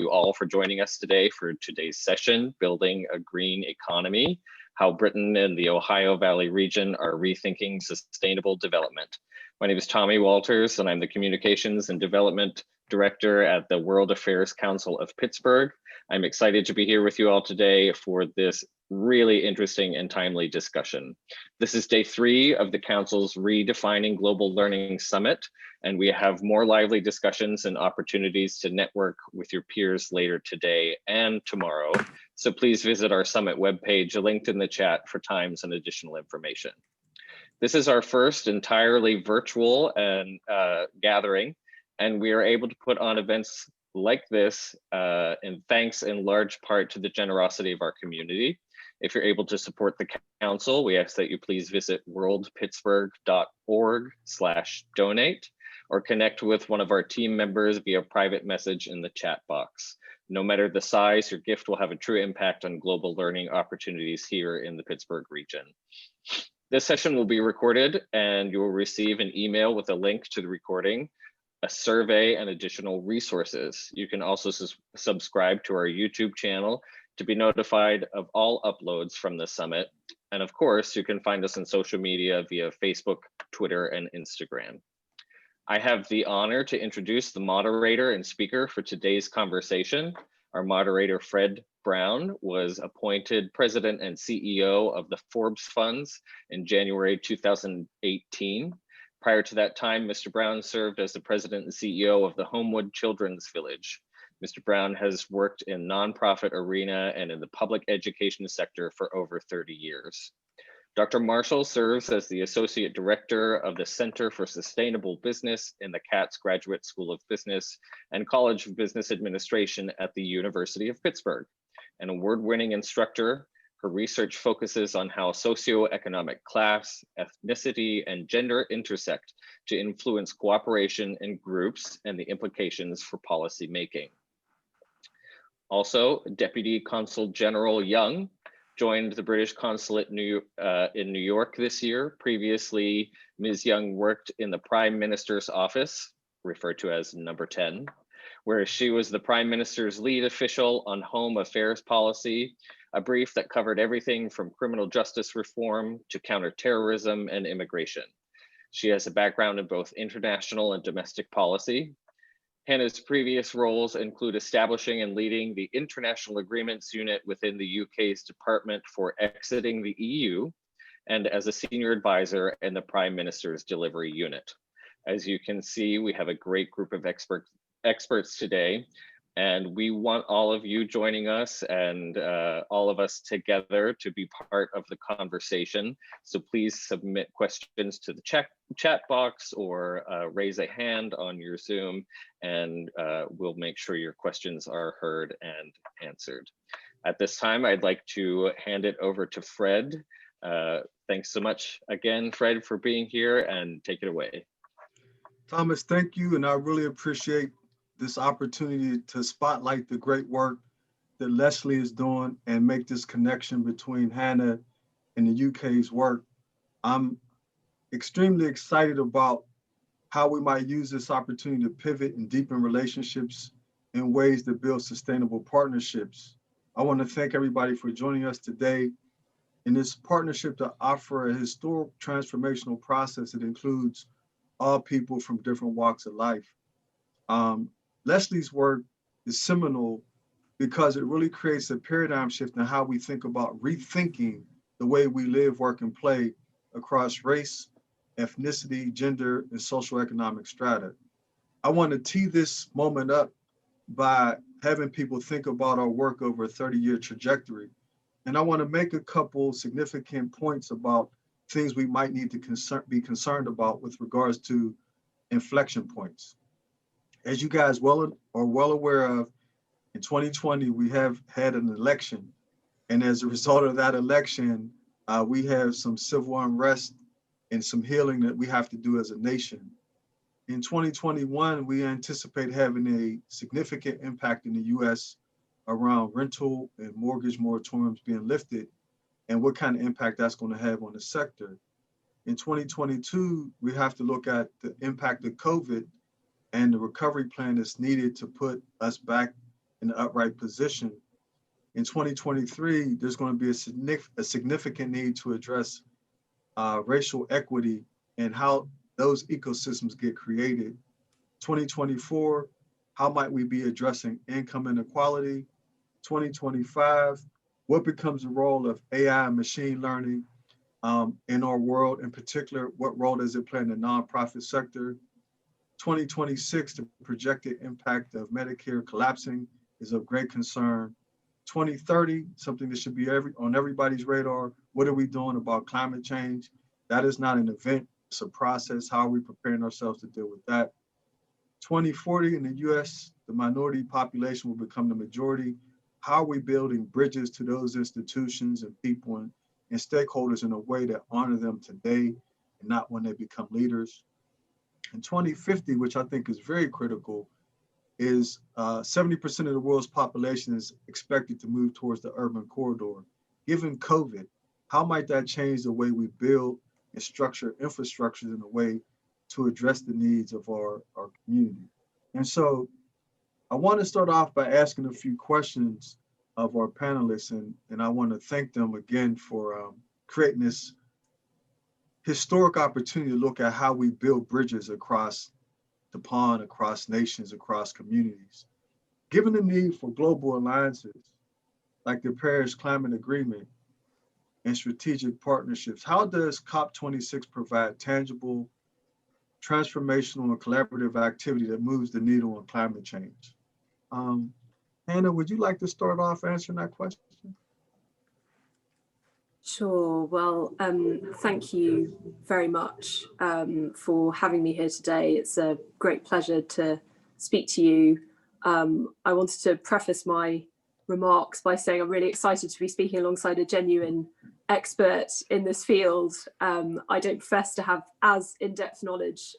you all for joining us today for today's session, Building a Green Economy, How Britain and the Ohio Valley region are rethinking sustainable development. My name is Tommy Walters, and I'm the Communications and Development Director at the World Affairs Council of Pittsburgh. I'm excited to be here with you all today for this really interesting and timely discussion. This is day 3 of the Council's Redefining Global Learning Summit, and we have more lively discussions and opportunities to network with your peers later today and tomorrow. So please visit our summit webpage linked in the chat for times and additional information. This is our first entirely virtual and gathering, and we are able to put on events like this in thanks in large part to the generosity of our community. If you're able to support the council, we ask that you please visit worldpittsburgh.org/donate or connect with one of our team members via private message in the chat box. No matter the size, your gift will have a true impact on global learning opportunities here in the Pittsburgh region. This session will be recorded, and you will receive an email with a link to the recording, a survey, and additional resources. You can also subscribe to our YouTube channel to be notified of all uploads from the summit. And of course, you can find us on social media via Facebook, Twitter, and Instagram. I have the honor to introduce the moderator and speaker for today's conversation. Our moderator, Fred Brown, was appointed president and CEO of the Forbes Funds in January 2018. Prior to that time, Mr. Brown served as the president and CEO of the Homewood Children's Village. Mr. Brown has worked in nonprofit arena and in the public education sector for over 30 years. Dr. Marshall serves as the Associate Director of the Center for Sustainable Business in the Katz Graduate School of Business and College of Business Administration at the University of Pittsburgh. An award-winning instructor, her research focuses on how socioeconomic class, ethnicity, and gender intersect to influence cooperation in groups and the implications for policy making. Also, Deputy Consul General Young joined the British Consulate in New York this year. Previously, Ms. Young worked in the Prime Minister's office, referred to as number 10, where she was the Prime Minister's lead official on home affairs policy, a brief that covered everything from criminal justice reform to counterterrorism and immigration. She has a background in both international and domestic policy. Hannah's previous roles include establishing and leading the International Agreements Unit within the UK's Department for Exiting the EU, and as a senior advisor in the Prime Minister's Delivery Unit. As you can see, we have a great group of experts today, and we want all of you joining us and all of us together to be part of the conversation. So please submit questions to the chat box or raise a hand on your Zoom, and we'll make sure your questions are heard and answered. At this time, I'd like to hand it over to Fred. Thanks so much again, Fred, for being here, and take it away. Thomas, thank you, and I really appreciate this opportunity to spotlight the great work that Leslie is doing and make this connection between Hannah and the UK's work. I'm extremely excited about how we might use this opportunity to pivot and deepen relationships in ways that build sustainable partnerships. I want to thank everybody for joining us today in this partnership to offer a historic transformational process that includes all people from different walks of life. Leslie's work is seminal because it really creates a paradigm shift in how we think about rethinking the way we live, work, and play across race, ethnicity, gender, and socioeconomic strata. I want to tee this moment up by having people think about our work over a 30-year trajectory. And I want to make a couple significant points about things we might need to be concerned about with regards to inflection points. As you guys are well aware of, in 2020, we have had an election. And as a result of that election, we have some civil unrest and some healing that we have to do as a nation. In 2021, we anticipate having a significant impact in the US around rental and mortgage moratoriums being lifted and what kind of impact that's going to have on the sector. In 2022, we have to look at the impact of COVID and the recovery plan that's needed to put us back in the upright position. In 2023, there's going to be a significant need to address racial equity and how those ecosystems get created. 2024, how might we be addressing income inequality? 2025, what becomes the role of AI and machine learning in our world? In particular, what role does it play in the nonprofit sector? 2026, the projected impact of Medicare collapsing is of great concern. 2030, something that should be on everybody's radar. What are we doing about climate change? That is not an event, it's a process. How are we preparing ourselves to deal with that? 2040 in the US, the minority population will become the majority. How are we building bridges to those institutions and people and stakeholders in a way that honor them today and not when they become leaders? In 2050, which I think is very critical, is 70% of the world's population is expected to move towards the urban corridor. Given COVID, how might that change the way we build and structure infrastructures in a way to address the needs of our community? And so I want to start off by asking a few questions of our panelists, and I want to thank them again for creating this historic opportunity to look at how we build bridges across the pond, across nations, across communities. Given the need for global alliances like the Paris Climate Agreement and strategic partnerships, how does COP26 provide tangible, transformational, and collaborative activity that moves the needle on climate change? Hannah, would you like to start off answering that question? Sure. Well, thank you very much for having me here today. It's a great pleasure to speak to you. I wanted to preface my remarks by saying I'm really excited to be speaking alongside a genuine expert in this field. I don't profess to have as in-depth knowledge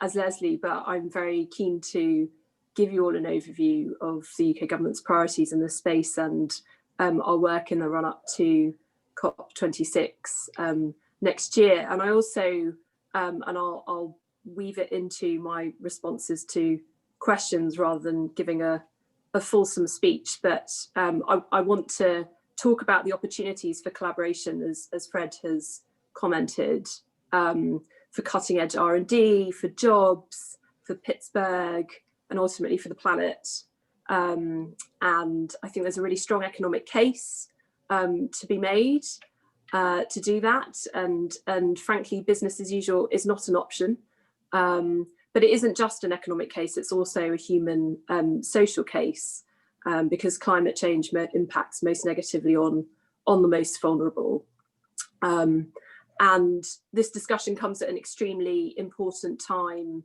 as Leslie, but I'm very keen to give you all an overview of the UK government's priorities in this space and our work in the run-up to COP26 next year. And I also, and I'll weave it into my responses to questions rather than giving a fulsome speech, but I want to talk about the opportunities for collaboration, as Fred has commented, for cutting edge R&D, for jobs, for Pittsburgh, and ultimately for the planet. And I think there's a really strong economic case to be made to do that, and frankly, business as usual is not an option. But it isn't just an economic case; it's also a human, social case, because climate change impacts most negatively on the most vulnerable. And this discussion comes at an extremely important time,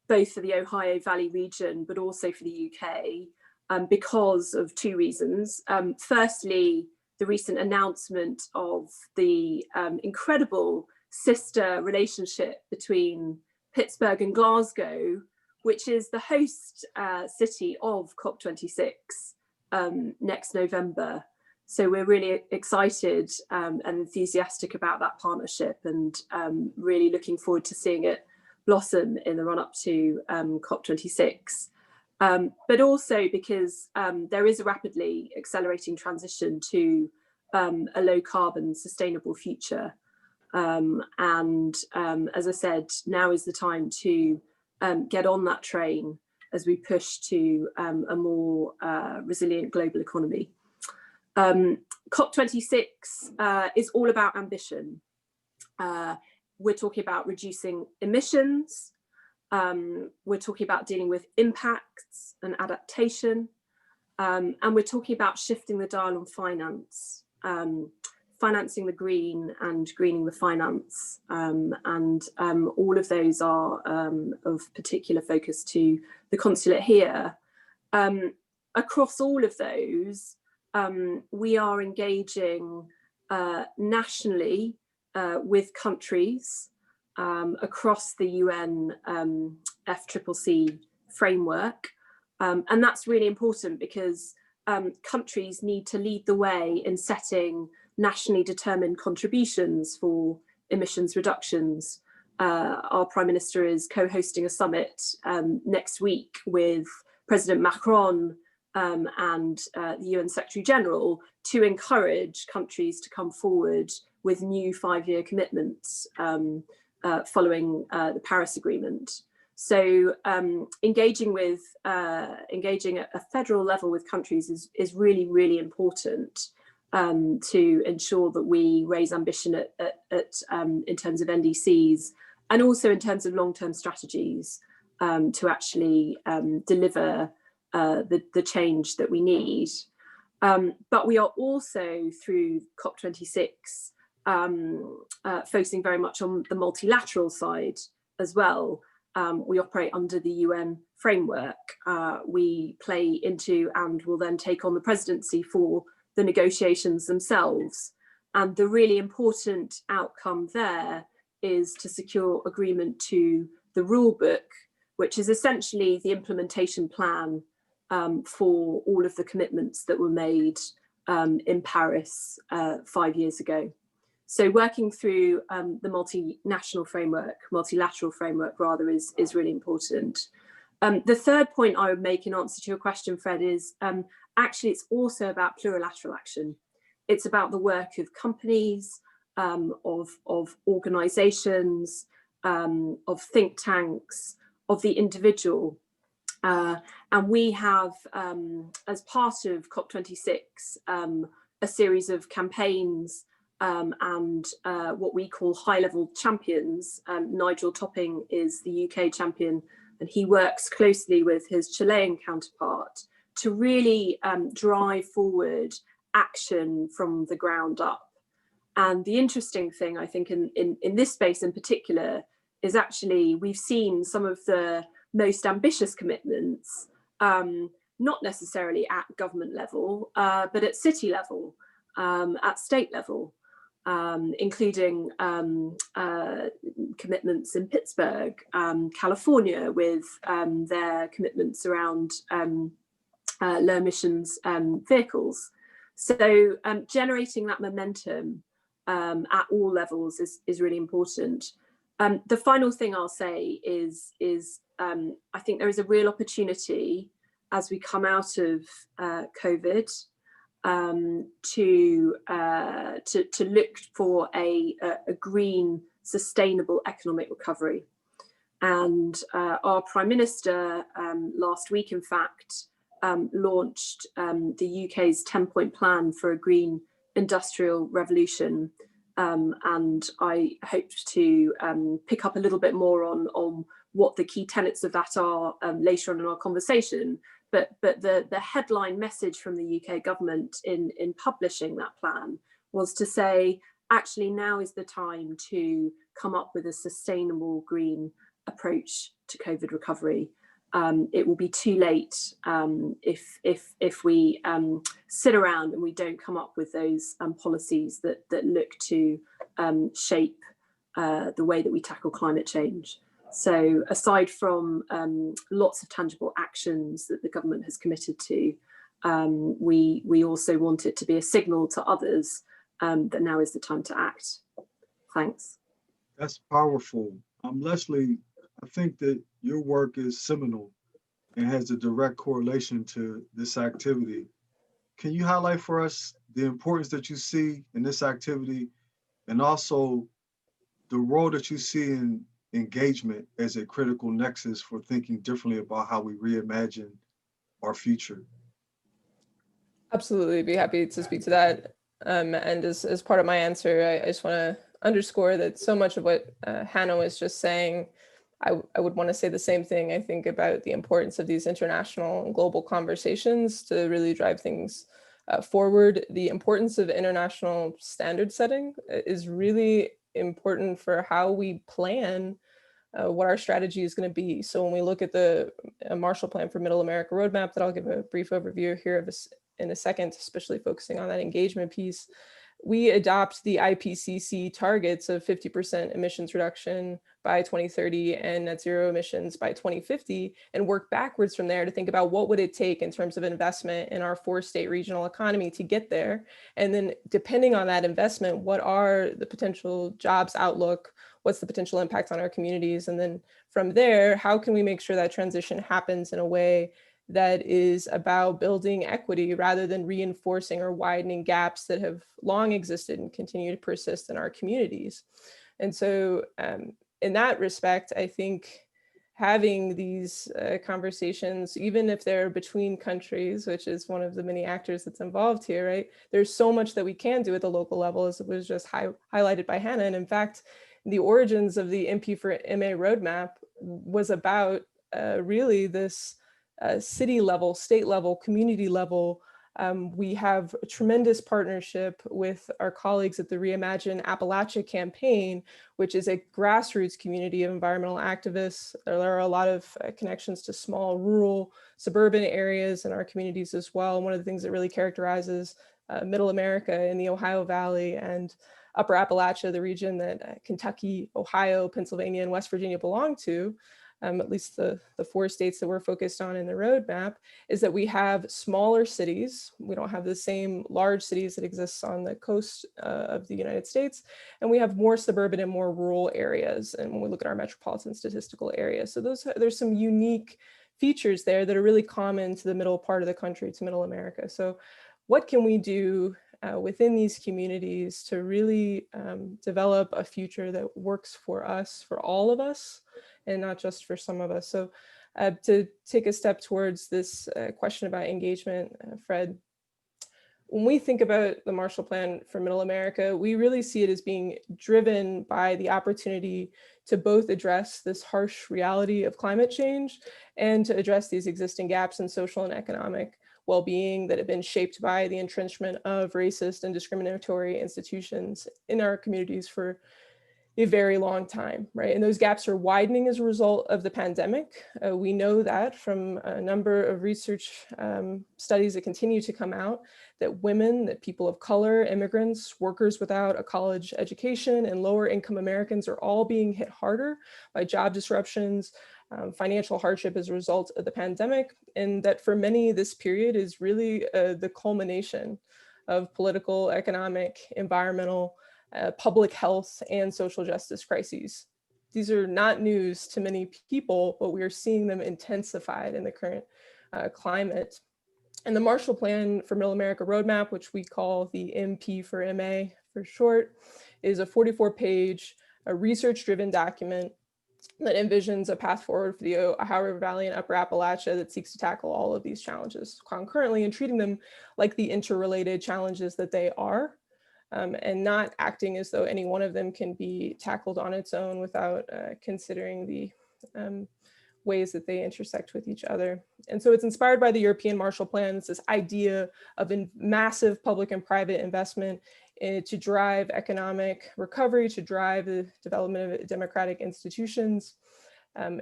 both for the Ohio Valley region, but also for the UK, because of two reasons. Firstly, the recent announcement of the incredible sister relationship between Pittsburgh and Glasgow, which is the host city of COP26 next November. So we're really excited and enthusiastic about that partnership, and really looking forward to seeing it blossom in the run-up to COP26. But also because there is a rapidly accelerating transition to a low-carbon, sustainable future. As I said, now is the time to get on that train as we push to a more resilient global economy. COP26 is all about ambition. We're talking about reducing emissions. We're talking about dealing with impacts and adaptation. And we're talking about shifting the dial on finance, financing the green and greening the finance. All of those are of particular focus to the Consulate here. Across all of those, we are engaging nationally with countries across the UN FCCC framework. And that's really important because countries need to lead the way in setting nationally determined contributions for emissions reductions. Our Prime Minister is co-hosting a summit next week with President Macron and the UN Secretary General to encourage countries to come forward with new 5-year commitments following the Paris Agreement. So engaging at a federal level with countries is really, really important to ensure that we raise ambition in terms of NDCs and also in terms of long-term strategies to actually deliver the change that we need. But we are also, through COP26, focusing very much on the multilateral side as well. We operate under the UN framework. We play into and will then take on the presidency for the negotiations themselves. And the really important outcome there is to secure agreement to the rule book, which is essentially the implementation plan for all of the commitments that were made in Paris 5 years ago. So working through the multinational framework, multilateral framework rather, is really important. The third point I would make in answer to your question, Fred, is actually it's also about plurilateral action. It's about the work of companies, of organizations, of think tanks, of the individual. And we have, as part of COP26, a series of campaigns and what we call high-level champions. Nigel Topping is the UK champion, and he works closely with his Chilean counterpart to really drive forward action from the ground up. And the interesting thing, I think, in this space in particular, is actually we've seen some of the most ambitious commitments, not necessarily at government level, but at city level, at state level, including commitments in Pittsburgh, California, with their commitments around low emissions vehicles. So generating that momentum at all levels is really important. The final thing I'll say is I think there is a real opportunity as we come out of COVID to look for a green, sustainable economic recovery. And our Prime Minister last week, in fact, launched the UK's 10-point plan for a green industrial revolution. And I hope to pick up a little bit more on what the key tenets of that are later on in our conversation. But the headline message from the UK government in publishing that plan was to say, actually, now is the time to come up with a sustainable green approach to COVID recovery. It will be too late if we sit around and we don't come up with those policies that look to shape the way that we tackle climate change. So aside from lots of tangible actions that the government has committed to, we also want it to be a signal to others that now is the time to act. Thanks. That's powerful. Leslie, I think that your work is seminal and has a direct correlation to this activity. Can you highlight for us the importance that you see in this activity and also the role that you see in engagement as a critical nexus for thinking differently about how we reimagine our future? Absolutely, be happy to speak to that. And as part of my answer, I just want to underscore that so much of what Hannah was just saying, I would want to say the same thing. I think about the importance of these international and global conversations to really drive things forward. The importance of international standard setting is really important for how we plan what our strategy is going to be. So when we look at the Marshall Plan for Middle America Roadmap, that I'll give a brief overview here of this in a second, especially focusing on that engagement piece, we adopt the IPCC targets of 50% emissions reduction by 2030 and net zero emissions by 2050, and work backwards from there to think about what would it take in terms of investment in our 4-state regional economy to get there. And then depending on that investment, what are the potential jobs outlook? What's the potential impact on our communities? And then from there, how can we make sure that transition happens in a way that is about building equity rather than reinforcing or widening gaps that have long existed and continue to persist in our communities. And so in that respect, I think having these conversations, even if they're between countries, which is one of the many actors that's involved here, right? There's so much that we can do at the local level, as it was just highlighted by Hannah. And in fact, the origins of the MP4MA Roadmap was about really this city level, state level, community level. We have a tremendous partnership with our colleagues at the Reimagine Appalachia campaign, which is a grassroots community of environmental activists. There are a lot of connections to small, rural, suburban areas in our communities as well. And one of the things that really characterizes Middle America in the Ohio Valley and Upper Appalachia, the region that Kentucky, Ohio, Pennsylvania, and West Virginia belong to, at least the 4 states that we're focused on in the roadmap, is that we have smaller cities. We don't have the same large cities that exists on the coast of the United States, and we have more suburban and more rural areas. And when we look at our metropolitan statistical areas, so there's some unique features there that are really common to the middle part of the country, to Middle America. So what can we do within these communities to really develop a future that works for us, for all of us, and not just for some of us? So to take a step towards this question about engagement, Fred, when we think about the Marshall Plan for Middle America, we really see it as being driven by the opportunity to both address this harsh reality of climate change and to address these existing gaps in social and economic well-being that have been shaped by the entrenchment of racist and discriminatory institutions in our communities for a very long time, right? And those gaps are widening as a result of the pandemic. We know that from a number of research studies that continue to come out, that women, that people of color, immigrants, workers without a college education, and lower income Americans are all being hit harder by job disruptions, financial hardship as a result of the pandemic. And that for many, this period is really the culmination of political, economic, environmental, public health, and social justice crises. These are not news to many people, but we are seeing them intensified in the current climate. And the Marshall Plan for Middle America Roadmap, which we call the MP4MA for short, is a 44-page research-driven document that envisions a path forward for the Ohio River Valley and Upper Appalachia that seeks to tackle all of these challenges concurrently and treating them like the interrelated challenges that they are, and not acting as though any one of them can be tackled on its own without considering the ways that they intersect with each other. And so it's inspired by the European Marshall Plan. It's this idea of massive public and private investment to drive economic recovery, to drive the development of democratic institutions.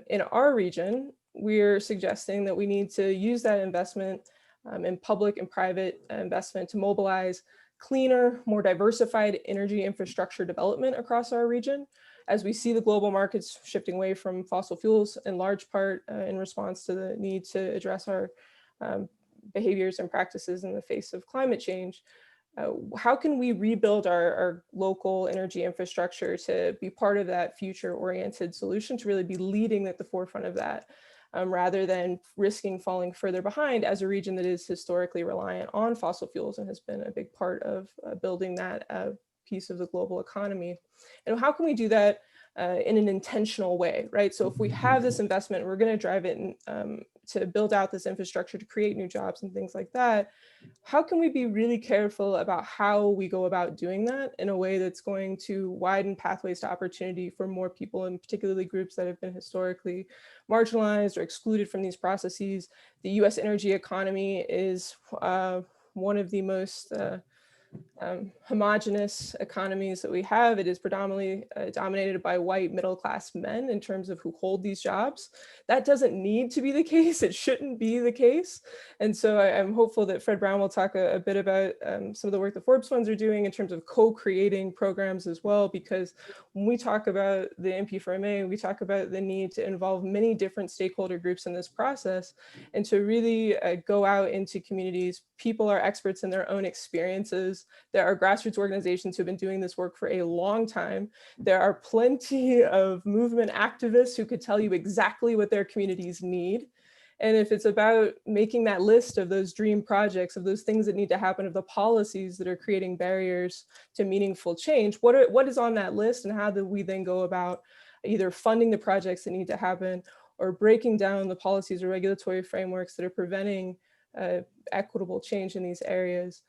In our region, we're suggesting that we need to use that investment in public and private investment to mobilize cleaner, more diversified energy infrastructure development across our region, as we see the global markets shifting away from fossil fuels in large part in response to the need to address our behaviors and practices in the face of climate change. How can we rebuild our local energy infrastructure to be part of that future-oriented solution, to really be leading at the forefront of that, rather than risking falling further behind as a region that is historically reliant on fossil fuels and has been a big part of building that piece of the global economy? And how can we do that in an intentional way, right? So if we have this investment, we're going to drive it to build out this infrastructure, to create new jobs and things like that. How can we be really careful about how we go about doing that in a way that's going to widen pathways to opportunity for more people, and particularly groups that have been historically marginalized or excluded from these processes? The US energy economy is one of the most homogenous economies that we have. It is predominantly dominated by white middle-class men in terms of who hold these jobs. That doesn't need to be the case. It shouldn't be the case. And so I'm hopeful that Fred Brown will talk a bit about some of the work the Forbes funds are doing in terms of co-creating programs as well, because when we talk about the MP4MA, we talk about the need to involve many different stakeholder groups in this process and to really go out into communities. People are experts in their own experiences. There are grassroots organizations who have been doing this work for a long time. There are plenty of movement activists who could tell you exactly what their communities need. And if it's about making that list of those dream projects, of those things that need to happen, of the policies that are creating barriers to meaningful change, what is on that list, and how do we then go about either funding the projects that need to happen or breaking down the policies or regulatory frameworks that are preventing equitable change in these areas.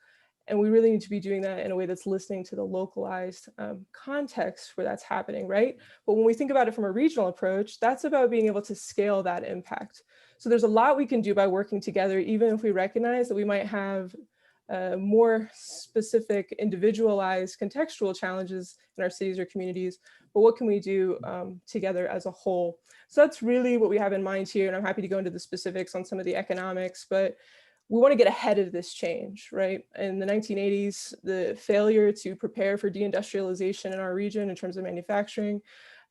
And we really need to be doing that in a way that's listening to the localized context where that's happening, right? But when we think about it from a regional approach, that's about being able to scale that impact. So there's a lot we can do by working together, even if we recognize that we might have more specific, individualized, contextual challenges in our cities or communities, but what can we do together as a whole? So that's really what we have in mind here, and I'm happy to go into the specifics on some of the economics, but we want to get ahead of this change, right? In the 1980s, the failure to prepare for deindustrialization in our region in terms of manufacturing,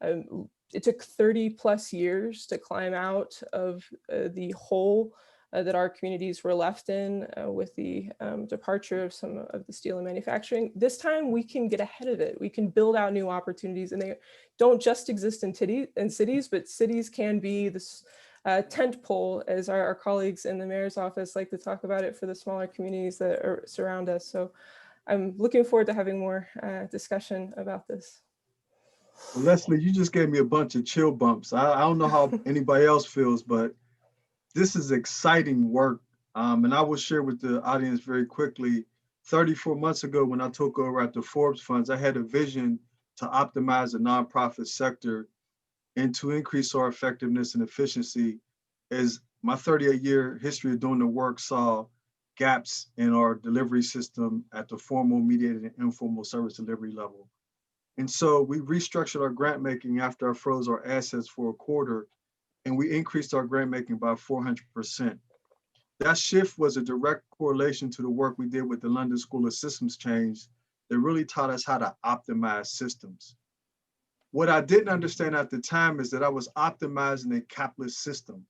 it took 30 plus years to climb out of the hole that our communities were left in with the departure of some of the steel and manufacturing. This time we can get ahead of it. We can build out new opportunities, and they don't just exist in cities, but cities can be this tent pole, as our colleagues in the mayor's office like to talk about it, for the smaller communities that surround us. So I'm looking forward to having more discussion about this. Well, Leslie, you just gave me a bunch of chill bumps. I don't know how anybody else feels, but this is exciting work. And I will share with the audience very quickly, 34 months ago when I took over at the Forbes funds, I had a vision to optimize the nonprofit sector and to increase our effectiveness and efficiency, as my 38-year history of doing the work saw gaps in our delivery system at the formal, mediated, and informal service delivery level. And so we restructured our grant making after I froze our assets for a quarter, and we increased our grant making by 400%. That shift was a direct correlation to the work we did with the London School of Systems Change that really taught us how to optimize systems. What I didn't understand at the time is that I was optimizing a capitalist system,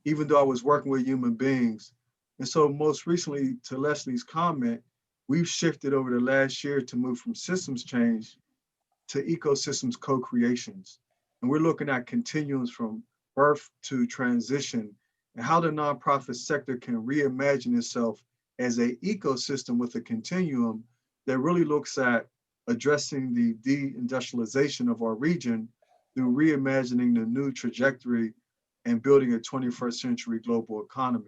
even though I was working with human beings. And so most recently, to Leslie's comment, we've shifted over the last year to move from systems change to ecosystems co-creations. And we're looking at continuums from birth to transition, and how the nonprofit sector can reimagine itself as an ecosystem with a continuum that really looks at addressing the deindustrialization of our region through reimagining the new trajectory and building a 21st century global economy.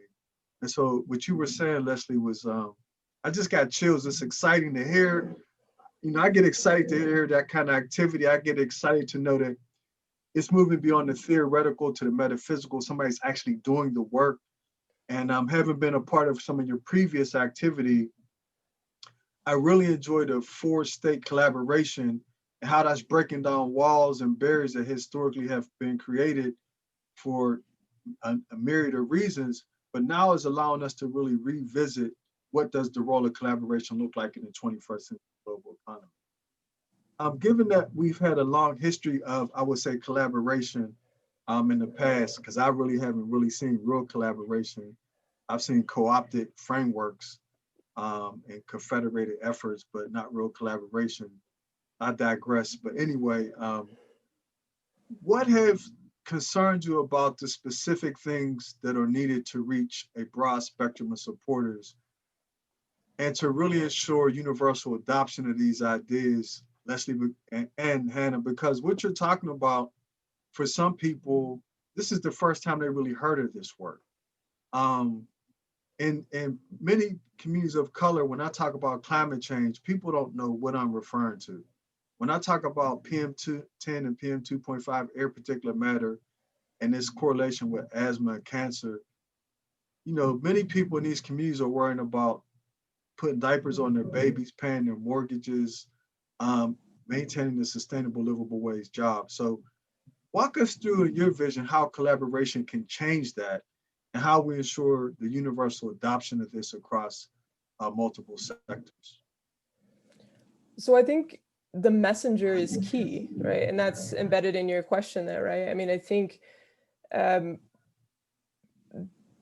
And so what you were saying, Leslie, was, I just got chills. It's exciting to hear. You know, I get excited to hear that kind of activity. I get excited to know that it's moving beyond the theoretical to the metaphysical. Somebody's actually doing the work. And having been a part of some of your previous activity, I really enjoyed the four-state collaboration and how that's breaking down walls and barriers that historically have been created for a myriad of reasons, but now is allowing us to really revisit what does the role of collaboration look like in the 21st century global economy. Given that we've had a long history of, I would say, collaboration in the past, because I really haven't really seen real collaboration. I've seen co-opted frameworks and confederated efforts, but not real collaboration. I digress. But anyway, what have concerned you about the specific things that are needed to reach a broad spectrum of supporters and to really ensure universal adoption of these ideas, Leslie and Hannah? Because what you're talking about, for some people, this is the first time they really heard of this work. In many communities of color, when I talk about climate change, people don't know what I'm referring to. When I talk about PM10 and PM2.5 air particulate matter and this correlation with asthma and cancer, you know, many people in these communities are worrying about putting diapers on their babies, paying their mortgages, maintaining a sustainable, livable wage job. So walk us through, in your vision, how collaboration can change that and how we ensure the universal adoption of this across multiple sectors. So I think the messenger is key, right? And that's embedded in your question there, right? I mean, I think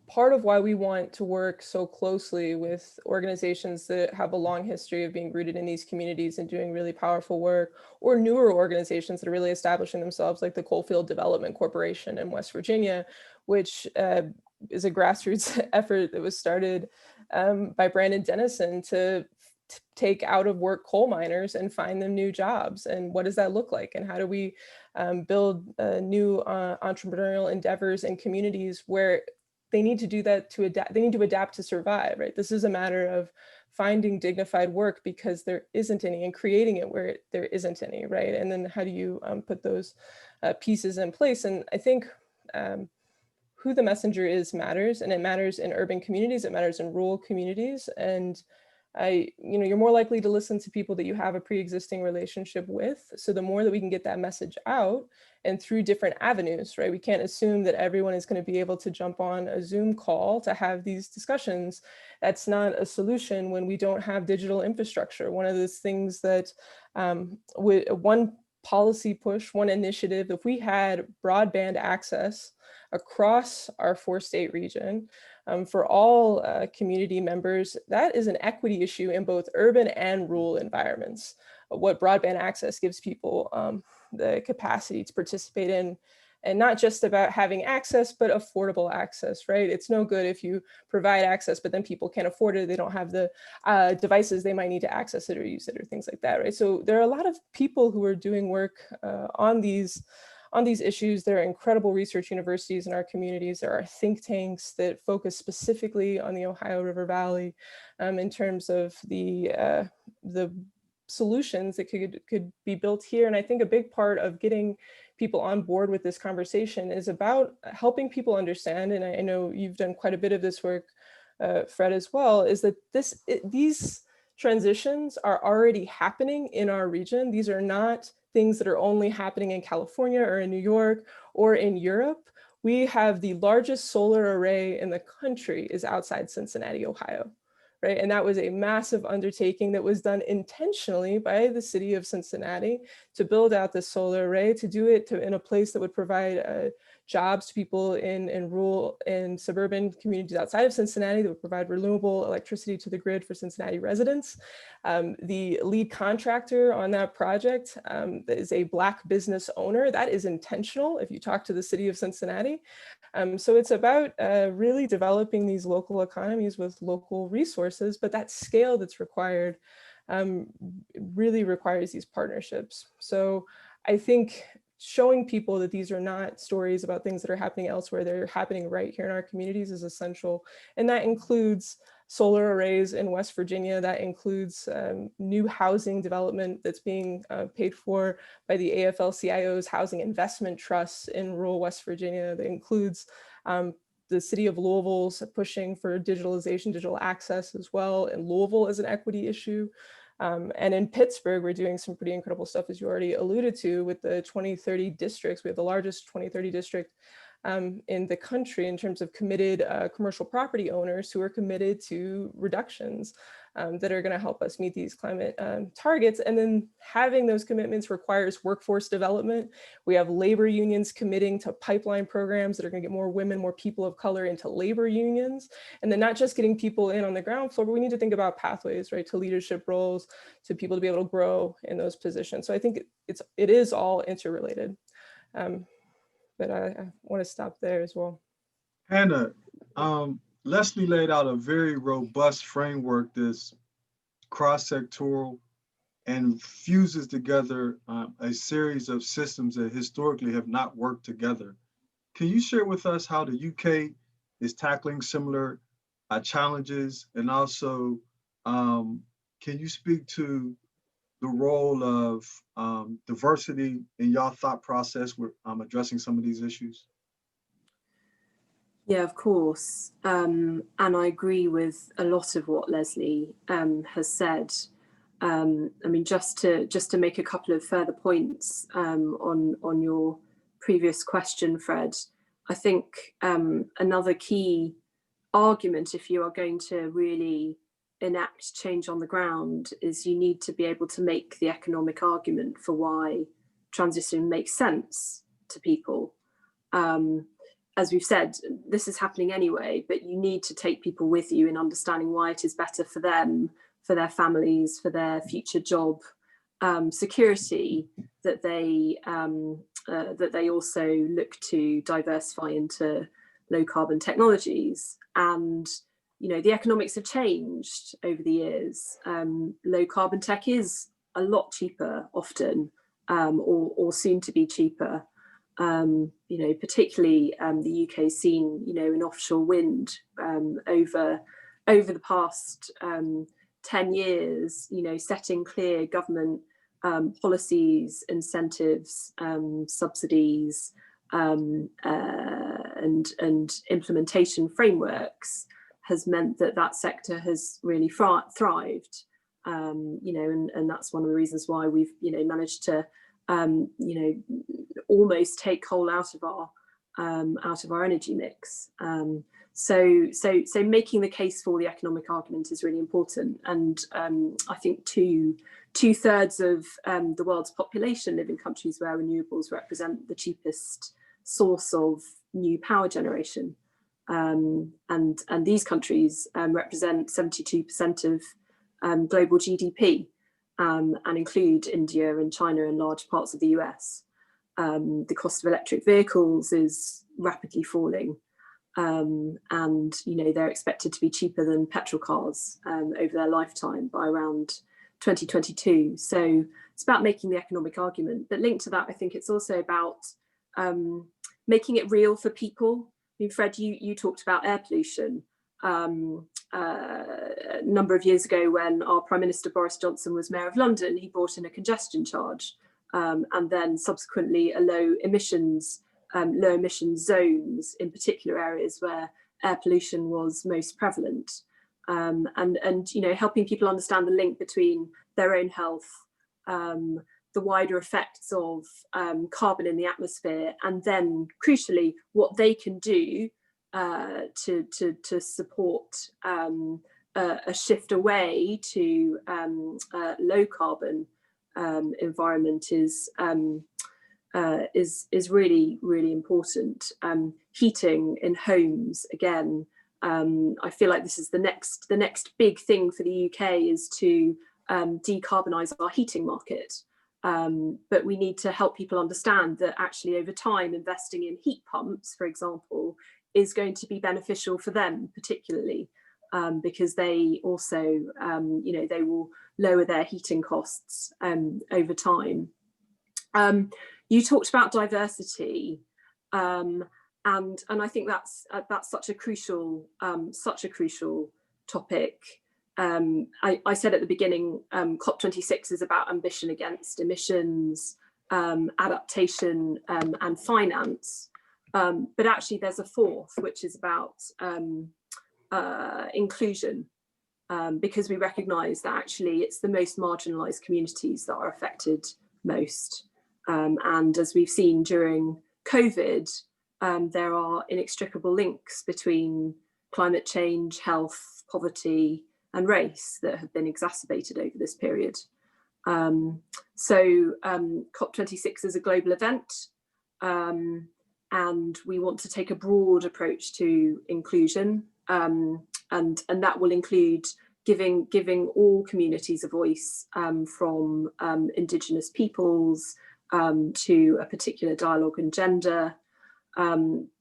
part of why we want to work so closely with organizations that have a long history of being rooted in these communities and doing really powerful work, or newer organizations that are really establishing themselves, like the Coalfield Development Corporation in West Virginia, which is a grassroots effort that was started by Brandon Dennison to take out of work coal miners and find them new jobs. And what does that look like? And how do we build new entrepreneurial endeavors in communities where they need to do that to adapt, they need to adapt to survive, right? This is a matter of finding dignified work because there isn't any, and creating it where there isn't any, right? And then how do you put those pieces in place? And I think who the messenger is matters, and it matters in urban communities, it matters in rural communities. And you're more likely to listen to people that you have a pre-existing relationship with. So the more that we can get that message out and through different avenues, right? We can't assume that everyone is going to be able to jump on a Zoom call to have these discussions. That's not a solution when we don't have digital infrastructure. One of those things that one policy push, one initiative, if we had broadband access across our 4-state region, for all community members, that is an equity issue in both urban and rural environments. What broadband access gives people the capacity to participate in, and not just about having access, but affordable access, right? It's no good if you provide access, but then people can't afford it. They don't have the devices they might need to access it or use it or things like that, right? So there are a lot of people who are doing work on these issues. There are incredible research universities in our communities. There are think tanks that focus specifically on the Ohio River Valley in terms of the solutions that could be built here. And I think a big part of getting people on board with this conversation is about helping people understand, and I know you've done quite a bit of this work, Fred, as well, is that these transitions are already happening in our region. These are not things that are only happening in California or in New York or in Europe. We have the largest solar array in the country is outside Cincinnati, Ohio, right? And that was a massive undertaking that was done intentionally by the city of Cincinnati to build out this solar array, to do it in a place that would provide jobs to people in rural and suburban communities outside of Cincinnati, that would provide renewable electricity to the grid for Cincinnati residents. The lead contractor on that project is a Black business owner. That is intentional if you talk to the city of Cincinnati. So it's about really developing these local economies with local resources, but that scale that's required really requires these partnerships. So I think showing people that these are not stories about things that are happening elsewhere, they're happening right here in our communities is essential. And that includes solar arrays in West Virginia, that includes new housing development that's being paid for by the AFL-CIO's Housing Investment Trust in rural West Virginia. That includes the city of Louisville's pushing for digitalization, digital access as well, and Louisville is an equity issue. And in Pittsburgh, we're doing some pretty incredible stuff, as you already alluded to, with the 2030 districts. We have the largest 2030 district in the country in terms of committed commercial property owners who are committed to reductions that are going to help us meet these climate targets. And then having those commitments requires workforce development. We have labor unions committing to pipeline programs that are going to get more women, more people of color into labor unions. And then not just getting people in on the ground floor, but we need to think about pathways, right, to leadership roles, to people to be able to grow in those positions. So I think it is all interrelated. But I want to stop there as well. Hannah, Leslie laid out a very robust framework that's cross-sectoral and fuses together a series of systems that historically have not worked together. Can you share with us how the UK is tackling similar challenges? And also, can you speak to the role of diversity in your thought process with addressing some of these issues? Yeah, of course. And I agree with a lot of what Leslie has said. I mean, just to make a couple of further points on your previous question, Fred, I think another key argument, if you are going to really enact change on the ground, is you need to be able to make the economic argument for why transition makes sense to people. as we've said, this is happening anyway, but you need to take people with you in understanding why it is better for them, for their families, for their future job security, that they also look to diversify into low carbon technologies. And the economics have changed over the years. Low carbon tech is a lot cheaper often, or soon to be cheaper. Particularly the UK's seen, in offshore wind over the past 10 years, setting clear government policies, incentives, subsidies, and implementation frameworks has meant that sector has really thrived. And that's one of the reasons why we've managed to almost take coal out of our energy mix. So making the case for the economic argument is really important. And I think two-thirds of the world's population live in countries where renewables represent the cheapest source of new power generation. And these countries represent 72% of global GDP, and include India and China and large parts of the US. The cost of electric vehicles is rapidly falling, and they're expected to be cheaper than petrol cars over their lifetime by around 2022. So it's about making the economic argument, but linked to that, I think it's also about making it real for people. I mean, Fred, you talked about air pollution. A number of years ago, when our Prime Minister Boris Johnson was Mayor of London, he brought in a congestion charge, and then subsequently a low emission zones in particular areas where air pollution was most prevalent, and helping people understand the link between their own health, the wider effects of carbon in the atmosphere, and then crucially what they can do to support a shift away to low carbon environment is really, really important. Heating in homes, again, I feel like this is the next big thing for the UK, is to decarbonise our heating market. But we need to help people understand that actually over time, investing in heat pumps, for example, is going to be beneficial for them particularly, because they also, they will lower their heating costs over time. You talked about diversity, and I think that's such a crucial topic. I said at the beginning, COP26 is about ambition against emissions, adaptation, and finance. But actually there's a fourth, which is about inclusion, because we recognise that actually it's the most marginalised communities that are affected most. And as we've seen during COVID, there are inextricable links between climate change, health, poverty, and race that have been exacerbated over this period. So COP26 is a global event, and we want to take a broad approach to inclusion, and that will include giving all communities a voice, from Indigenous peoples to a particular dialogue and gender.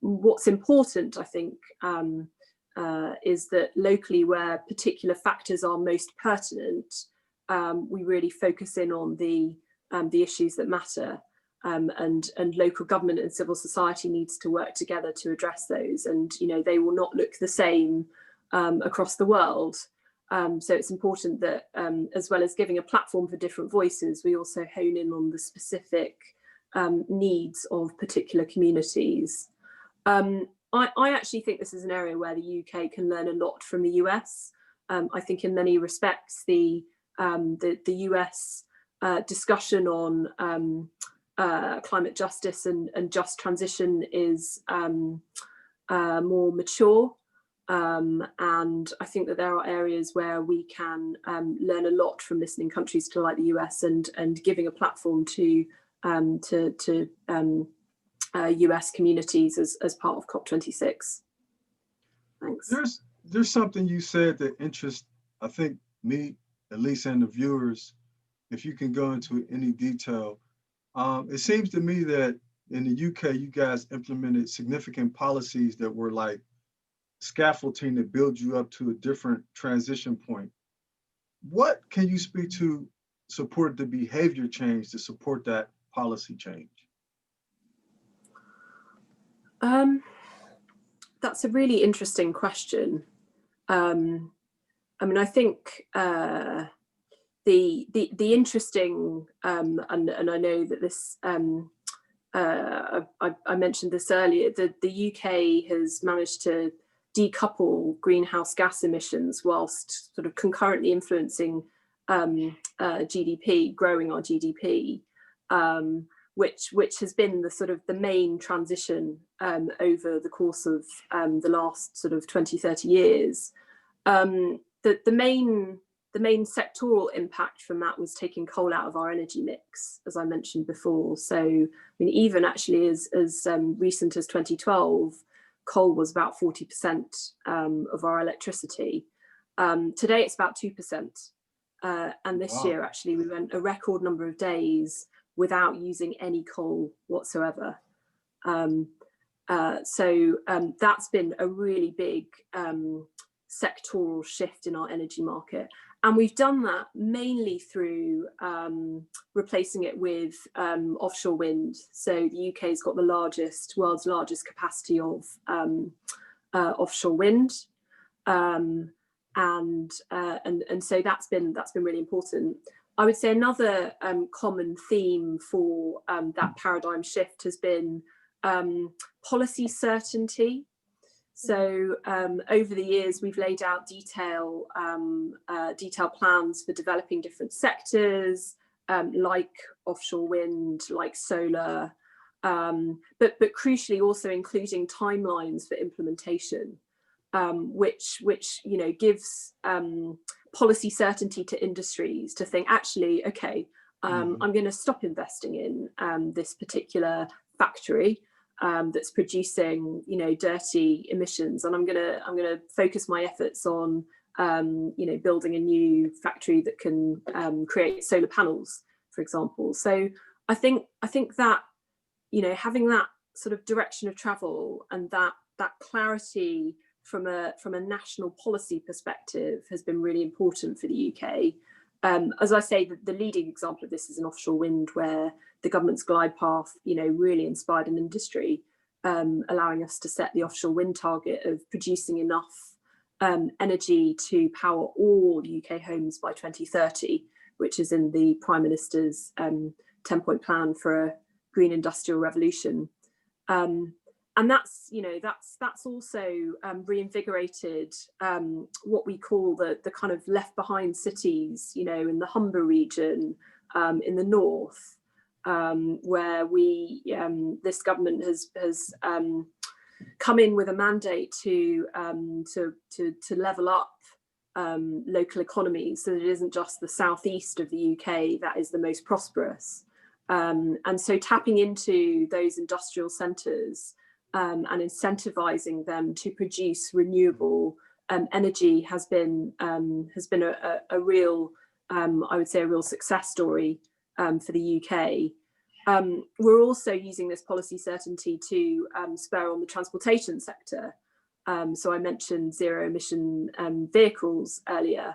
What's important, I think, is that locally, where particular factors are most pertinent, we really focus in on the issues that matter, and local government and civil society needs to work together to address those. And they will not look the same across the world. So it's important that, as well as giving a platform for different voices, we also hone in on the specific needs of particular communities. I actually think this is an area where the UK can learn a lot from the US. I think in many respects, the US discussion on climate justice and just transition is more mature. And I think that there are areas where we can learn a lot from listening countries to like the US, and giving a platform to US communities as part of COP26. Thanks. There's something you said that interests, I think, me, at least, and the viewers, if you can go into any detail. It seems to me that in the UK, you guys implemented significant policies that were like scaffolding to build you up to a different transition point. What can you speak to support the behavior change to support that policy change? That's a really interesting question. I mean, I think the interesting, and I know that this, I mentioned this earlier, that the UK has managed to decouple greenhouse gas emissions whilst sort of concurrently influencing GDP, growing our GDP, which has been the sort of the main transition over the course of the last sort of 20, 30 years. The main sectoral impact from that was taking coal out of our energy mix, as I mentioned before. So, I mean, even actually as recent as 2012, coal was about 40% of our electricity. Today it's about 2%. And this year, actually, we went a record number of days without using any coal whatsoever. So that's been a really big sectoral shift in our energy market. And we've done that mainly through replacing it with offshore wind. So the UK's got the world's largest capacity of offshore wind. And so that's been really important. I would say another common theme for that paradigm shift has been policy certainty. So over the years, we've laid out detailed plans for developing different sectors, like offshore wind, like solar, but crucially also including timelines for implementation, which gives policy certainty to industries to think, actually, okay, I'm going to stop investing in this particular factory that's producing, dirty emissions, and I'm going to focus my efforts on, building a new factory that can create solar panels, for example. So I think that, having that sort of direction of travel and that clarity from a national policy perspective has been really important for the UK. As I say, the leading example of this is in offshore wind, where the government's glide path, really inspired an industry, allowing us to set the offshore wind target of producing enough energy to power all UK homes by 2030, which is in the Prime Minister's 10-point plan for a green industrial revolution. And that's also reinvigorated what we call the kind of left behind cities, in the Humber region, in the north, where this government has come in with a mandate to level up local economies, so that it isn't just the southeast of the UK that is the most prosperous. And so tapping into those industrial centres and incentivising them to produce renewable energy has been a real, I would say, a real success story for the UK. We're also using this policy certainty to spur on the transportation sector. So I mentioned zero emission vehicles earlier.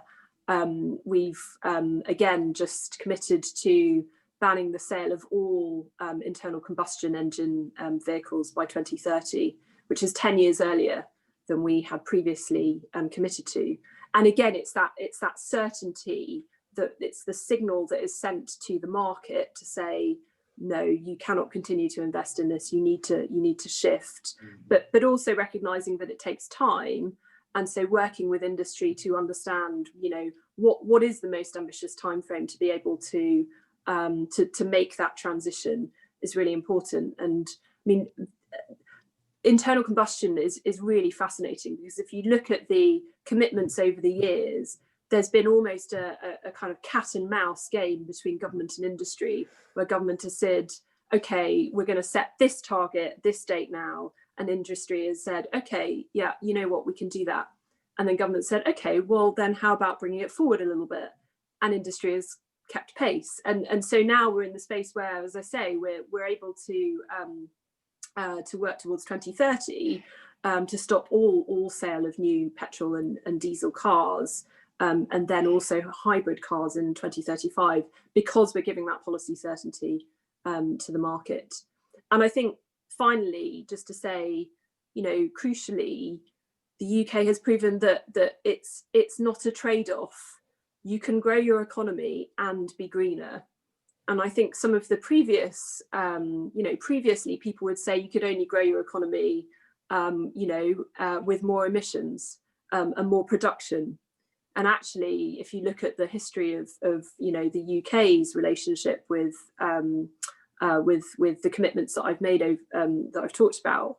We've again just committed to banning the sale of all internal combustion engine vehicles by 2030, which is 10 years earlier than we had previously committed to. And again, it's that certainty, that it's the signal that is sent to the market to say, no, you cannot continue to invest in this. You need to shift, but also recognizing that it takes time. And so working with industry to understand, what is the most ambitious timeframe to be able to make that transition is really important. And I mean, internal combustion is really fascinating, because if you look at the commitments over the years, there's been almost a kind of cat and mouse game between government and industry, where government has said, okay, we're going to set this target, this date now, and industry has said, okay, yeah, you know what, we can do that. And then government said, okay, well then how about bringing it forward a little bit? And industry has kept pace. And so now we're in the space where, as I say, we're able to work towards 2030 to stop all sale of new petrol and diesel cars, and then also hybrid cars in 2035, because we're giving that policy certainty to the market. And I think finally, just to say, you know, crucially, the UK has proven that it's not a trade-off. You can grow your economy and be greener. And I think some of the previous, previously people would say you could only grow your economy, with more emissions and more production. And actually, if you look at the history of the UK's relationship with the commitments that I've made, that I've talked about,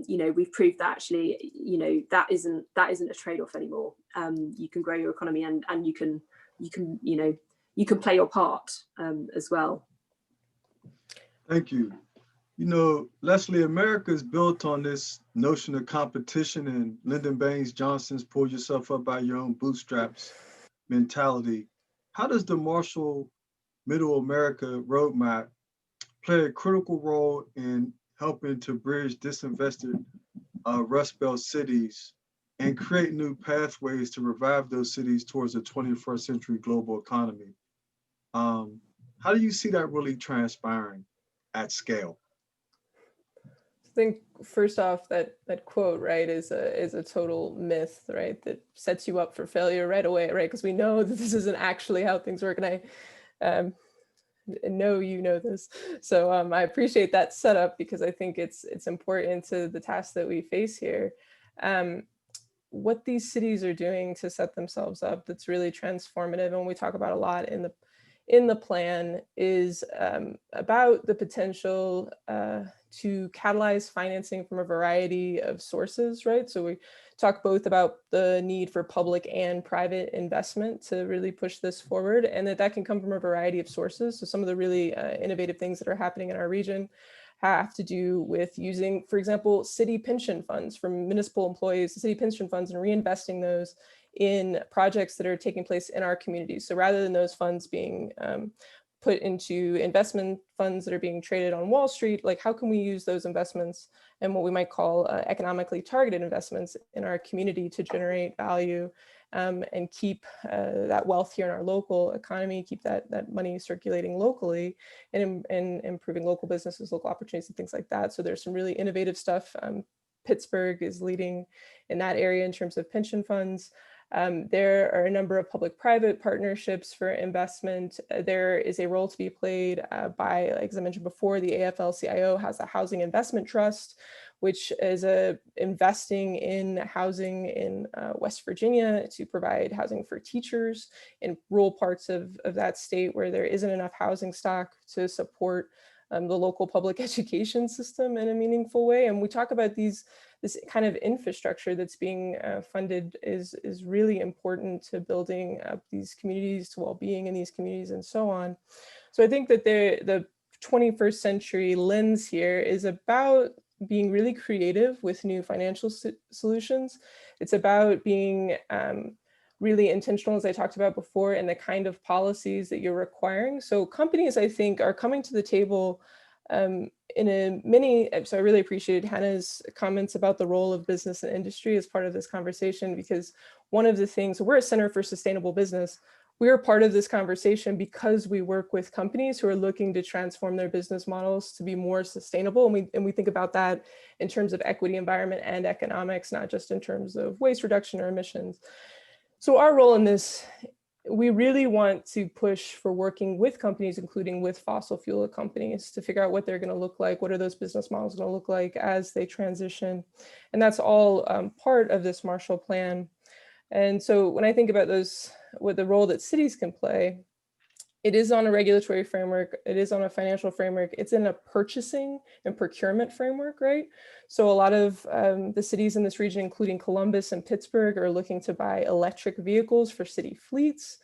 we've proved that actually, that isn't a trade-off anymore. You can grow your economy and you can play your part as well. Thank you. You know, Leslie, America is built on this notion of competition and Lyndon Baines Johnson's pull yourself up by your own bootstraps mentality. How does the Marshall Middle America Roadmap play a critical role in helping to bridge disinvested Rust Belt cities and create new pathways to revive those cities towards a 21st century global economy? How do you see that really transpiring at scale? I think first off, that quote, right, is a total myth, right, that sets you up for failure right away, right? Because we know that this isn't actually how things work, and I know you know this. So I appreciate that setup, because I think it's important to the task that we face here. What these cities are doing to set themselves up that's really transformative, and we talk about a lot in the plan, is about the potential to catalyze financing from a variety of sources, right? So we talk both about the need for public and private investment to really push this forward, and that can come from a variety of sources. So some of the really innovative things that are happening in our region have to do with using, for example, city pension funds from municipal employees, city pension funds, and reinvesting those in projects that are taking place in our communities. So rather than those funds being put into investment funds that are being traded on Wall Street, like how can we use those investments and what we might call economically targeted investments in our community to generate value and keep that wealth here in our local economy, keep that money circulating locally, and improving local businesses, local opportunities, and things like that. So there's some really innovative stuff. Pittsburgh is leading in that area in terms of pension funds. There are a number of public-private partnerships for investment. There is a role to be played by, like, as I mentioned before, the AFL-CIO has a housing investment trust, which is investing in housing in West Virginia to provide housing for teachers in rural parts of that state where there isn't enough housing stock to support the local public education system in a meaningful way. And we talk about this kind of infrastructure that's being funded is really important to building up these communities, to well-being in these communities, and so on. So I think that the 21st century lens here is about being really creative with new financial solutions. It's about being really intentional, as I talked about before, in the kind of policies that you're requiring. So companies, I think, are coming to the table so I really appreciated Hannah's comments about the role of business and industry as part of this conversation, because one of the things, we're a Center for Sustainable Business. We're part of this conversation because we work with companies who are looking to transform their business models to be more sustainable. And we think about that in terms of equity, environment, and economics, not just in terms of waste reduction or emissions. So our role in this, we really want to push for working with companies, including with fossil fuel companies, to figure out what they're going to look like, what are those business models going to look like as they transition. And that's all part of this Marshall Plan. And so when I think about what the role that cities can play, it is on a regulatory framework, it is on a financial framework, it's in a purchasing and procurement framework, right? So a lot of the cities in this region, including Columbus and Pittsburgh, are looking to buy electric vehicles for city fleets.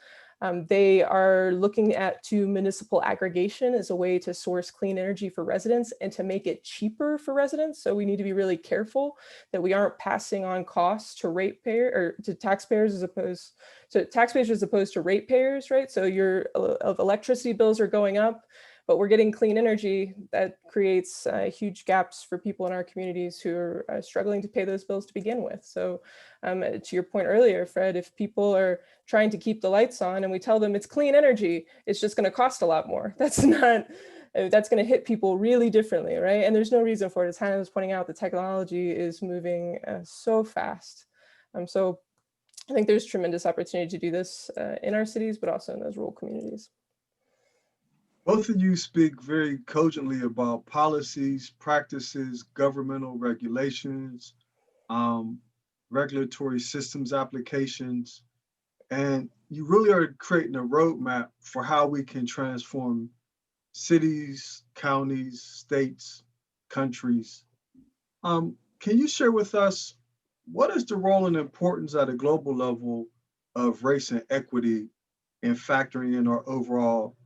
They are looking to municipal aggregation as a way to source clean energy for residents and to make it cheaper for residents. So we need to be really careful that we aren't passing on costs to taxpayers as opposed to ratepayers, right? So your electricity bills are going up, but we're getting clean energy that creates huge gaps for people in our communities who are struggling to pay those bills to begin with. So to your point earlier, Fred, if people are trying to keep the lights on and we tell them it's clean energy, it's just going to cost a lot more. That's going to hit people really differently, right? And there's no reason for it. As Hannah was pointing out, the technology is moving so fast. So I think there's tremendous opportunity to do this in our cities, but also in those rural communities. Both of you speak very cogently about policies, practices, governmental regulations, regulatory systems applications, and you really are creating a roadmap for how we can transform cities, counties, states, countries. Can you share with us, what is the role and importance at a global level of race and equity in factoring in our overall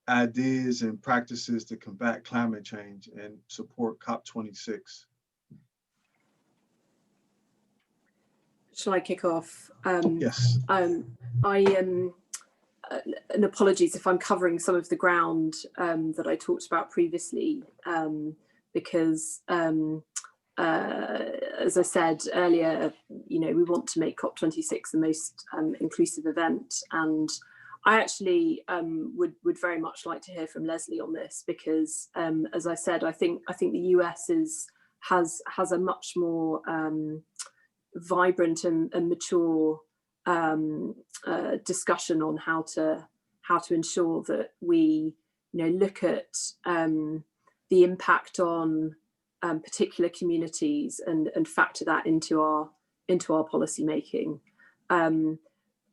ideas and practices to combat climate change and support COP26? Shall I kick off? Yes. And apologies if I'm covering some of the ground that I talked about previously, because as I said earlier, we want to make COP26 the most inclusive event, and I actually would very much like to hear from Leslie on this, because as I said, I think the US has a much more vibrant and mature discussion on how to ensure that we look at the impact on particular communities and factor that into our policy making.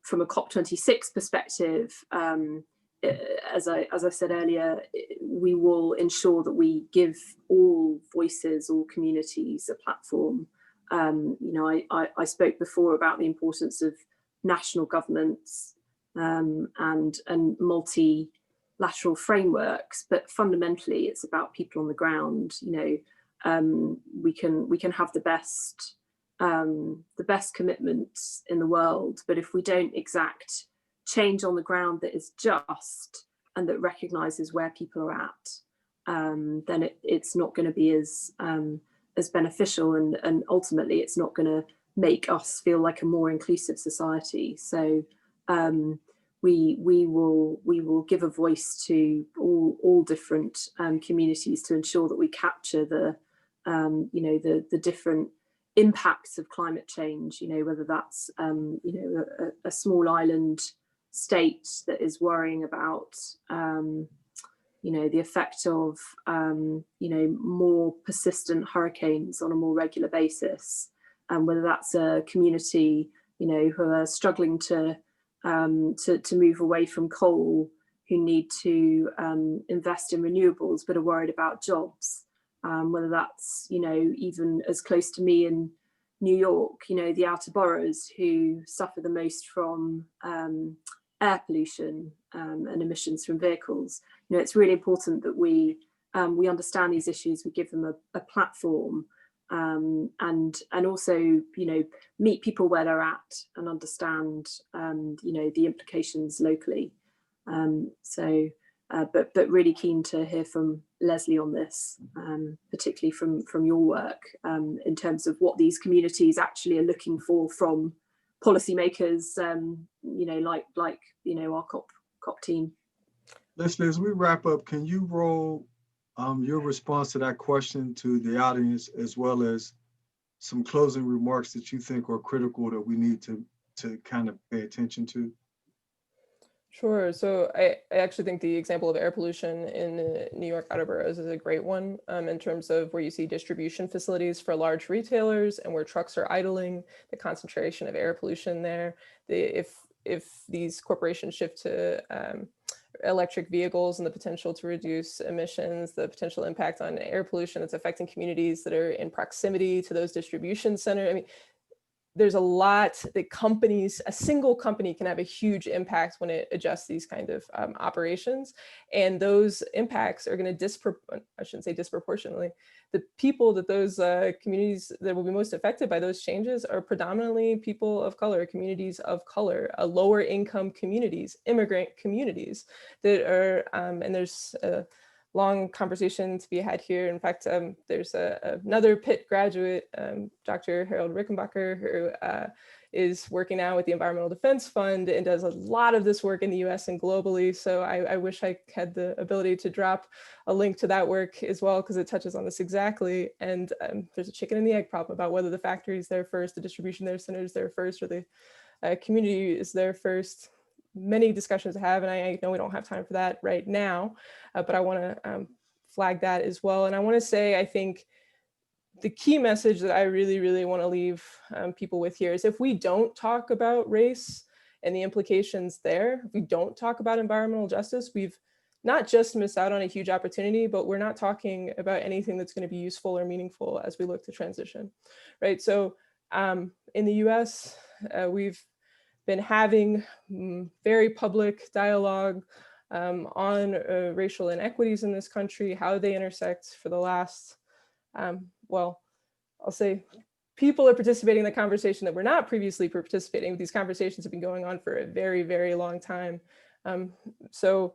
From a COP26 perspective, as I said earlier, we will ensure that we give all voices, all communities a platform. I spoke before about the importance of national governments and multilateral frameworks, but fundamentally it's about people on the ground. We can have the best commitments in the world, but if we don't exact change on the ground that is just and that recognizes where people are at, then it's not going to be as beneficial, and ultimately it's not going to make us feel like a more inclusive society. So we will give a voice to all different communities to ensure that we capture the different impacts of climate change, whether that's a small island state that is worrying about the effect of more persistent hurricanes on a more regular basis, and whether that's a community who are struggling to move away from coal, who need to invest in renewables but are worried about jobs, whether that's even as close to me in New York, the outer boroughs who suffer the most from air pollution and emissions from vehicles. It's really important that we understand these issues, we give them a platform, and also meet people where they're at and understand the implications locally. But really keen to hear from Leslie on this, particularly from your work, in terms of what these communities actually are looking for from policymakers, like our COP team. Leslie, as we wrap up, can you roll your response to that question to the audience, as well as some closing remarks that you think are critical that we need to kind of pay attention to? Sure. So I actually think the example of air pollution in New York outer boroughs is a great one, in terms of where you see distribution facilities for large retailers and where trucks are idling, the concentration of air pollution there. If these corporations shift to electric vehicles and the potential to reduce emissions, the potential impact on air pollution that's affecting communities that are in proximity to those distribution centers. I mean, there's a lot that companies, a single company can have a huge impact when it adjusts these kind of operations. And those impacts are going to I shouldn't say disproportionately, the people that those communities that will be most affected by those changes are predominantly people of color, communities of color, lower income communities, immigrant communities that are, and there's a long conversation to be had here. In fact, there's another Pitt graduate, Dr. Harold Rickenbacker, who is working now with the Environmental Defense Fund and does a lot of this work in the US and globally. So I wish I had the ability to drop a link to that work as well, because it touches on this exactly. And there's a chicken and the egg problem about whether the factory is there first, the distribution center is there first, or the community is there first. Many discussions to have, and I know we don't have time for that right now, but I want to flag that as well. And I want to say, I think the key message that I really, really want to leave people with here is, if we don't talk about race and the implications there, if we don't talk about environmental justice, we've not just missed out on a huge opportunity, but we're not talking about anything that's going to be useful or meaningful as we look to transition, right? So in the US, we've been having very public dialogue on racial inequities in this country, how they intersect for the last, well, I'll say people are participating in the conversation that were not previously participating. These conversations have been going on for a very, very long time. So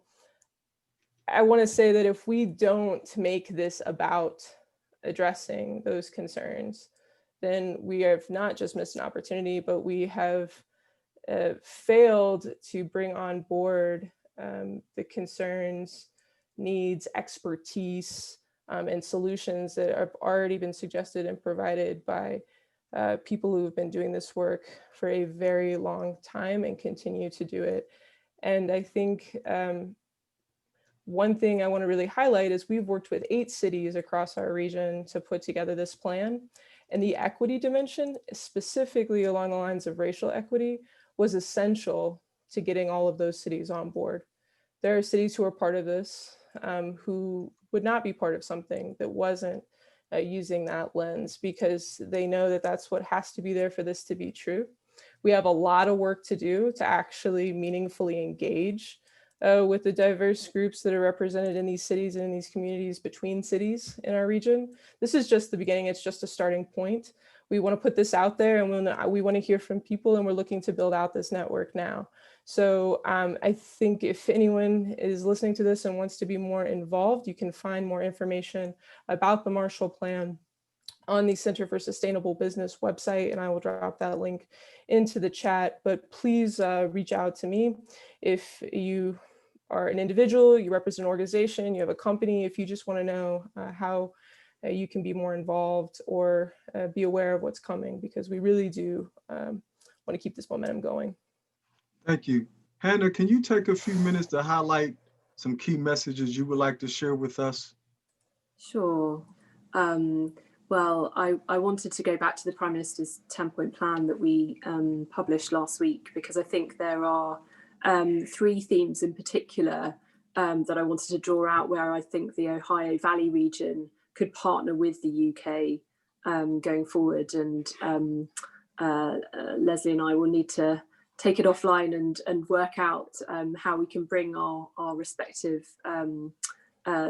I want to say that if we don't make this about addressing those concerns, then we have not just missed an opportunity, but we have failed to bring on board the concerns, needs, expertise, and solutions that have already been suggested and provided by people who have been doing this work for a very long time and continue to do it. And I think one thing I want to really highlight is we've worked with 8 cities across our region to put together this plan. And the equity dimension, specifically along the lines of racial equity, was essential to getting all of those cities on board. There are cities who are part of this who would not be part of something that wasn't using that lens, because they know that that's what has to be there for this to be true. We have a lot of work to do to actually meaningfully engage with the diverse groups that are represented in these cities and in these communities between cities in our region. This is just the beginning. It's just a starting point. We want to put this out there, and we want to hear from people, and we're looking to build out this network now. So I think if anyone is listening to this and wants to be more involved, you can find more information about the Marshall Plan on the Center for Sustainable Business website, and I will drop that link into the chat. But please reach out to me if you are an individual, you represent an organization, you have a company, if you just want to know how you can be more involved or be aware of what's coming, because we really do want to keep this momentum going. Thank you. Hannah, can you take a few minutes to highlight some key messages you would like to share with us? Sure. Well, I wanted to go back to the Prime Minister's 10-point plan that we published last week, because I think there are 3 themes in particular that I wanted to draw out, where I think the Ohio Valley region could partner with the UK going forward. And Leslie and I will need to take it offline and work out how we can bring our respective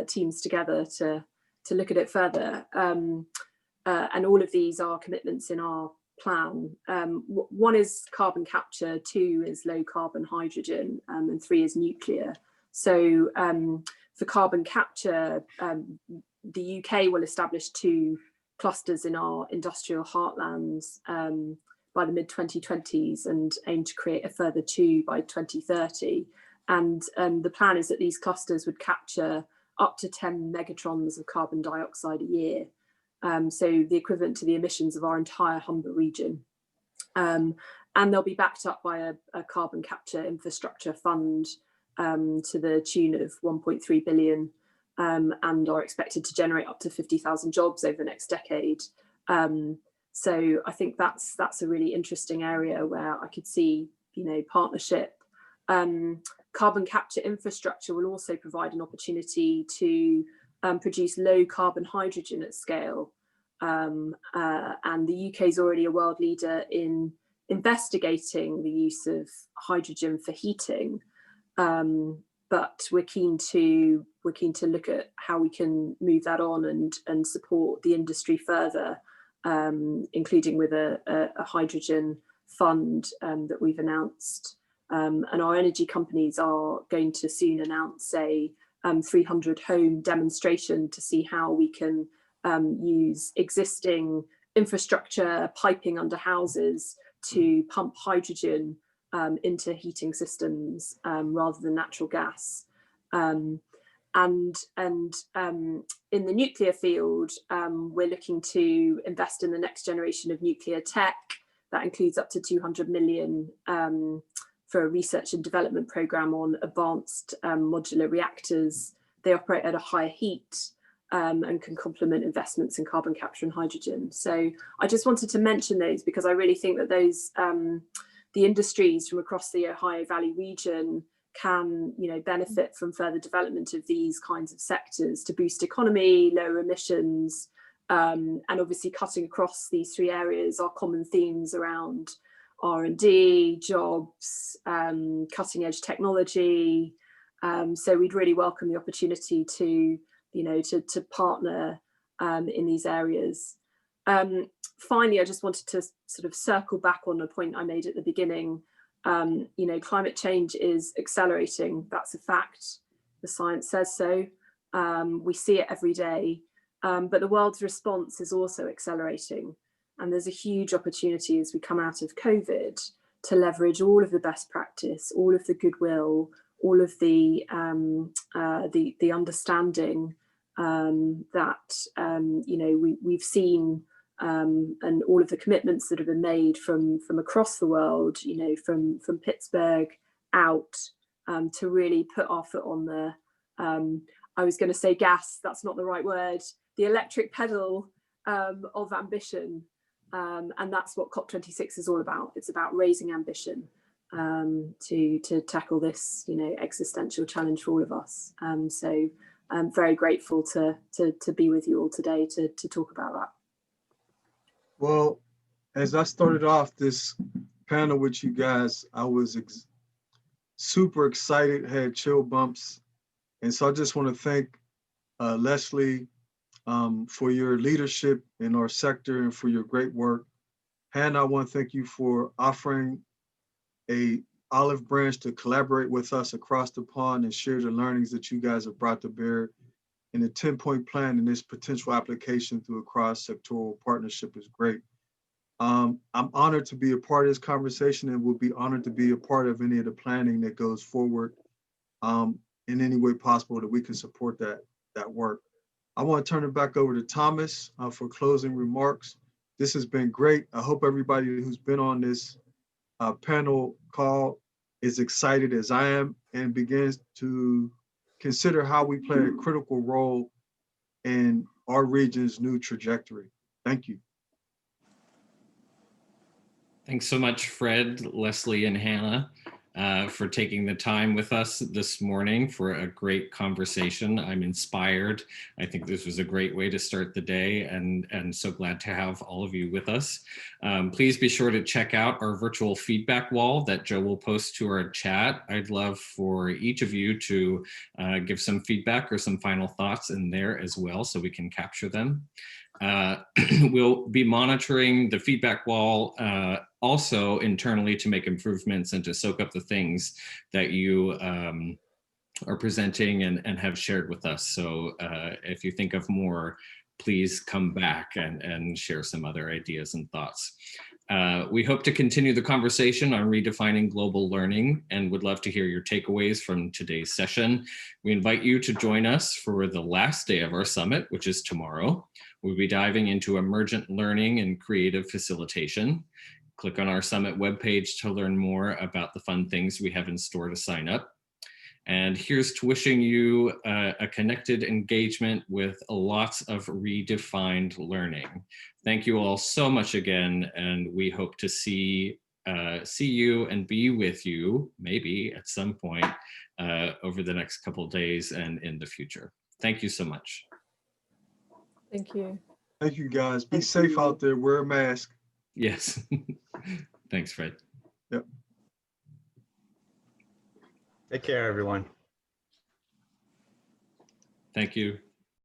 teams together to look at it further. And all of these are commitments in our plan. 1 is carbon capture, 2 is low carbon hydrogen, and 3 is nuclear. So for carbon capture, the UK will establish 2 clusters in our industrial heartlands by the mid-2020s and aim to create a further 2 by 2030. And the plan is that these clusters would capture up to 10 megatrons of carbon dioxide a year. So the equivalent to the emissions of our entire Humber region. And they'll be backed up by a carbon capture infrastructure fund to the tune of 1.3 billion and are expected to generate up to 50,000 jobs over the next decade. So I think that's a really interesting area where I could see, partnership. Carbon capture infrastructure will also provide an opportunity to produce low carbon hydrogen at scale. and the UK is already a world leader in investigating the use of hydrogen for heating. But we're keen to look at how we can move that on and support the industry further, including with a hydrogen fund that we've announced. And our energy companies are going to soon announce a 300 home demonstration to see how we can use existing infrastructure, piping under houses to pump hydrogen into heating systems rather than natural gas. And in the nuclear field, we're looking to invest in the next generation of nuclear tech. That includes up to 200 million for a research and development program on advanced modular reactors. They operate at a higher heat and can complement investments in carbon capture and hydrogen. So I just wanted to mention those because I really think that those the industries from across the Ohio Valley region can, benefit from further development of these kinds of sectors to boost economy, lower emissions, and obviously cutting across these three areas are common themes around R&D, jobs, cutting edge technology. So we'd really welcome the opportunity to partner in these areas. Finally, I just wanted to sort of circle back on a point I made at the beginning. Climate change is accelerating. That's a fact. The science says so. We see it every day. But the world's response is also accelerating. And there's a huge opportunity as we come out of COVID to leverage all of the best practice, all of the goodwill, all of the understanding that we've seen, and all of the commitments that have been made from across the world, from Pittsburgh out, to really put our foot on the I was going to say gas, that's not the right word, the electric pedal of ambition. And that's what COP26 is all about. It's about raising ambition to tackle this, existential challenge for all of us. So I'm very grateful to be with you all today to talk about that. Well, as I started off this panel with you guys, I was super excited, had chill bumps. And so I just want to thank Leslie for your leadership in our sector and for your great work. Hannah, I want to thank you for offering a olive branch to collaborate with us across the pond and share the learnings that you guys have brought to bear in a 10-point plan, and this potential application through a cross-sectoral partnership is great. I'm honored to be a part of this conversation and will be honored to be a part of any of the planning that goes forward in any way possible that we can support that work. I want to turn it back over to Thomas for closing remarks. This has been great. I hope everybody who's been on this panel call is excited as I am and begins to consider how we play a critical role in our region's new trajectory. Thank you. Thanks so much, Fred, Leslie, and Hannah, for taking the time with us this morning for a great conversation. I'm inspired. I think this was a great way to start the day, and so glad to have all of you with us. Please be sure to check out our virtual feedback wall that Joe will post to our chat. I'd love for each of you to give some feedback or some final thoughts in there as well, so we can capture them. We'll be monitoring the feedback wall also internally to make improvements and to soak up the things that you are presenting and have shared with us. So if you think of more, please come back and share some other ideas and thoughts. We hope to continue the conversation on redefining global learning and would love to hear your takeaways from today's session. We invite you to join us for the last day of our summit, which is tomorrow. We'll be diving into emergent learning and creative facilitation. Click on our summit webpage to learn more about the fun things we have in store to sign up. And here's to wishing you a connected engagement with lots of redefined learning. Thank you all so much again, and we hope to see you and be with you, maybe at some point over the next couple of days and in the future. Thank you so much. Thank you. Thank you, guys. Be Thank safe you. out there. Wear a mask. Yes. Thanks, Fred. Yep. Take care, everyone. Thank you.